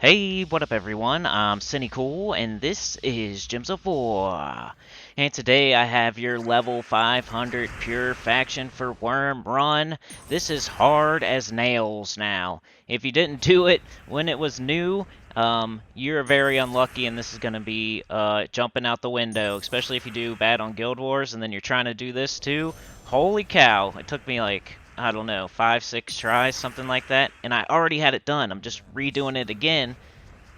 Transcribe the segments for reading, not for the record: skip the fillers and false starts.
Hey, what up everyone? I'm Cool, and this is Gems of War. And today I have your level 500 pure faction for Wyrmrun. This is hard as nails now. If you didn't do it when it was new, you're very unlucky, and this is going to be jumping out the window, especially if you do bad on Guild Wars and then you're trying to do this too. Holy cow, it took me like I don't know, 5, 6 tries, something like that, and I already had it done. I'm just redoing it again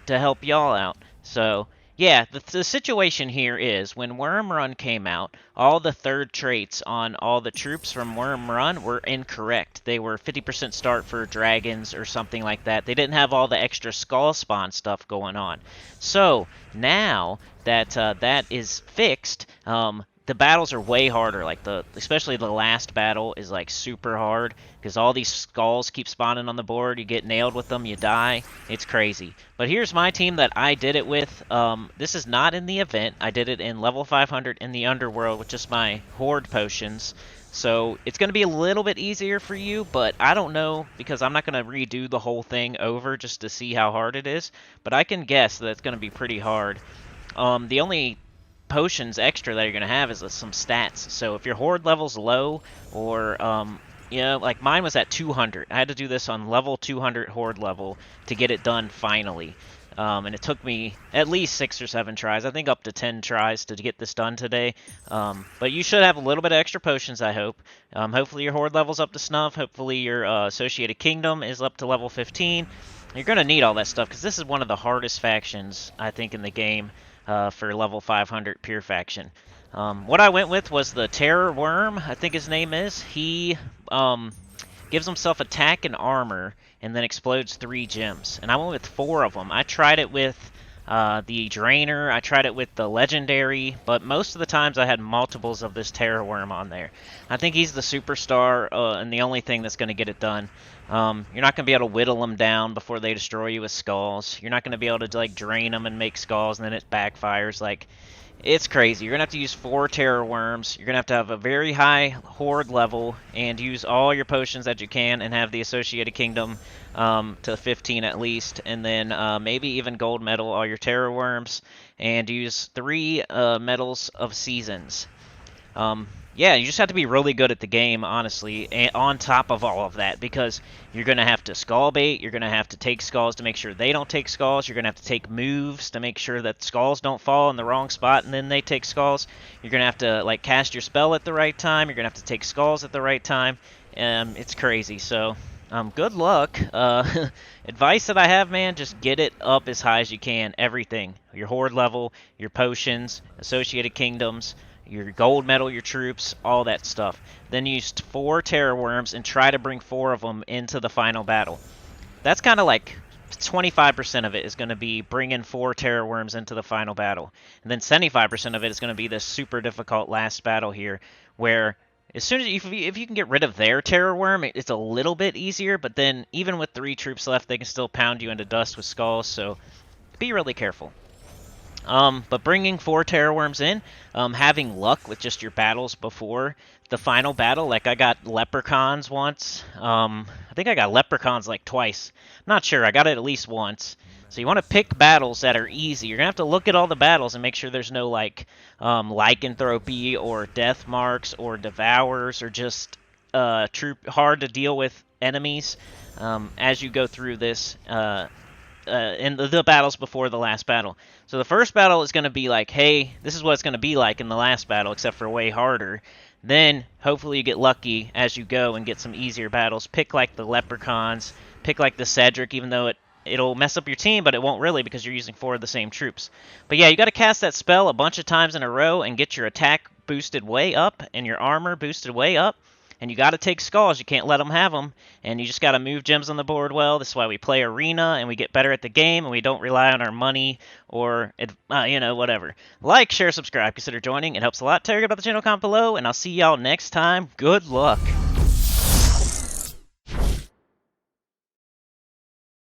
to help y'all out. So, yeah, the situation here is when Wyrmrun came out, all the third traits on all the troops from Wyrmrun were incorrect. They were 50% start for dragons or something like that. They didn't have all the extra skull spawn stuff going on. So, now that that is fixed, the battles are way harder. Like especially the last battle is like super hard because all these skulls keep spawning on the board. You get nailed with them, you die. It's crazy. But here's my team that I did it with. This is not in the event. I did it in level 500 in the underworld with just my horde potions. So it's going to be a little bit easier for you, but I don't know because I'm not going to redo the whole thing over just to see how hard it is. But I can guess that it's going to be pretty hard. The only potions extra that you're going to have is some stats. So if your horde level's low, or like mine was at 200. I had to do this on level 200 horde level to get it done finally. And it took me at least 6 or 7 tries. I think up to 10 tries to get this done today. But you should have a little bit of extra potions, I hope. Hopefully your horde level's up to snuff. Hopefully your associated kingdom is up to level 15. You're going to need all that stuff because this is one of the hardest factions, I think, in the game. For level 500 pure faction. What I went with was the Terror Worm, I think his name is. He gives himself attack and armor and then explodes 3 gems. And I went with 4 of them. I tried it with the Drainer, I tried it with the Legendary, but most of the times I had multiples of this Terror Worm on there. I think he's the superstar and the only thing that's going to get it done. You're not going to be able to whittle them down before they destroy you with skulls. You're not going to be able to like drain them and make skulls and then it backfires. Like, it's crazy. You're going to have to use 4 Terror Worms. You're going to have a very high horde level and use all your potions that you can and have the associated kingdom to 15 at least. And then maybe even gold medal all your Terror Worms and use 3 medals of seasons. Yeah, you just have to be really good at the game, honestly, and on top of all of that, because you're going to have to skull bait, you're going to have to take skulls to make sure they don't take skulls, you're going to have to take moves to make sure that skulls don't fall in the wrong spot and then they take skulls, you're going to have to, like, cast your spell at the right time, you're going to have to take skulls at the right time, it's crazy, so, good luck. Advice that I have, man, just get it up as high as you can, everything, your horde level, your potions, associated kingdoms, your gold medal, your troops, all that stuff. Then use 4 Terror Worms and try to bring 4 of them into the final battle. That's kind of like 25% of it is going to be bringing 4 Terror Worms into the final battle. And then 75% of it is going to be this super difficult last battle here, where as soon as if you can get rid of their Terror Worm, it's a little bit easier, but then even with 3 troops left, they can still pound you into dust with skulls, so be really careful. But bringing 4 Terror Worms in, having luck with just your battles before the final battle, like I got Leprechauns once. I think I got Leprechauns like twice. I'm not sure, I got it at least once. So you want to pick battles that are easy. You're going to have to look at all the battles and make sure there's no like lycanthropy or death marks or devours or just hard to deal with enemies as you go through this in the battles before the last battle. So the first battle is going to be like, hey, this is what it's going to be like in the last battle, except for way harder. Then, hopefully you get lucky as you go and get some easier battles. Pick like the Leprechauns, pick like the Cedric, even though it'll mess up your team, but it won't really because you're using 4 of the same troops. But yeah, you got to cast that spell a bunch of times in a row and get your attack boosted way up and your armor boosted way up. And you got to take skulls. You can't let them have them. And you just got to move gems on the board well. This is why we play arena and we get better at the game and we don't rely on our money or, whatever. Like, share, subscribe, consider joining. It helps a lot. Tell your about the channel, comment below. And I'll see y'all next time. Good luck.